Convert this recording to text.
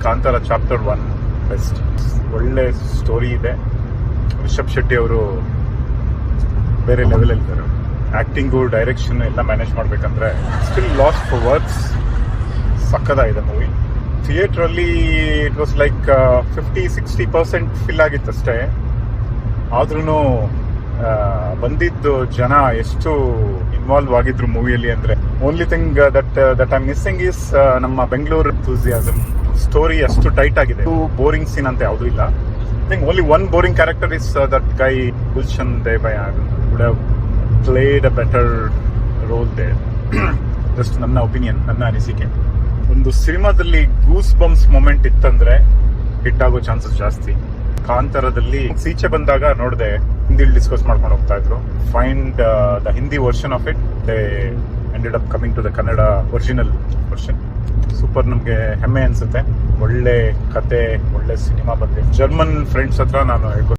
Kantara chapter 1 best. ಒಳ್ಳೆ story ಇದೆ. ರಿಷಬ್ ಶೆಟ್ಟಿ ಅವರು ಬೇರೆ ಲೆವೆಲ್ ಇದ್ದಾರೆ. ಆಕ್ಟಿಂಗು, ಡೈರೆಕ್ಷನ್ ಎಲ್ಲ ಮ್ಯಾನೇಜ್ ಮಾಡ್ಬೇಕಂದ್ರೆ ಸ್ಟಿಲ್ ಲಾಸ್ಟ್ ಫಾರ್ ವರ್ಡ್ಸ್. ಸಕ್ಕದಾಗಿದೆ ಮೂವಿ. ಥಿಯೇಟ್ರಲ್ಲಿ ಇಟ್ ವಾಸ್ ಲೈಕ್ 50-60% ಫಿಲ್ ಆಗಿತ್ತಷ್ಟೇ. ಆದ್ರೂ ಬಂದಿದ್ದು ಜನ ಎಷ್ಟು ಇನ್ವಾಲ್ವ್ ಆಗಿದ್ರು ಮೂವಿಯಲ್ಲಿ ಅಂದ್ರೆ, only thing that I missing is ನಮ್ಮ ಬೆಂಗಳೂರು ಎಂಥೂಸಿಯಾಸಮ್. ಸ್ಟೋರಿ ಅಷ್ಟು ಟೈಟ್ ಆಗಿದೆ. ಬೋರಿಂಗ್ ಸೀನ್ ಅಂತ ಯಾವುದೂ ಇಲ್ಲ. I think only one boring character is that guy Gulshan Devaiah. Would have played a better role there. Just ನನ್ನ ಒಪಿನಿಯನ್, ನನ್ನ ಅನಿಸಿಕೆ. ಒಂದು ಸಿನಿಮಾದಲ್ಲಿ ಗೂಸ್ ಬಂಪ್ಸ್ ಮೊಮೆಂಟ್ ಇತ್ತಂದ್ರೆ ಹಿಟ್ ಆಗೋ ಚಾನ್ಸಸ್ ಜಾಸ್ತಿ. ಕಾಂತಾರದಲ್ಲಿ ಈಚೆ ಬಂದಾಗ ನೋಡಿದೆ, ಹಿಂದಿಲಿ ಡಿಸ್ಕಸ್ ಮಾಡ್ಕೊಂಡು ಹೋಗ್ತಾ ಇದ್ರು. Find the Hindi version of it. They ended up coming to the Kannada original version. Super. ನಮ್ಗೆ ಹೆಮ್ಮೆ ಅನ್ಸುತ್ತೆ. ಒಳ್ಳೆ ಕತೆ, ಒಳ್ಳೆ ಸಿನಿಮಾ ಬಂದಿದೆ. ಜರ್ಮನ್ ಫ್ರೆಂಡ್ಸ್ ಹತ್ರ ನಾನು ಹೇಳ್ಕೊತೀನಿ.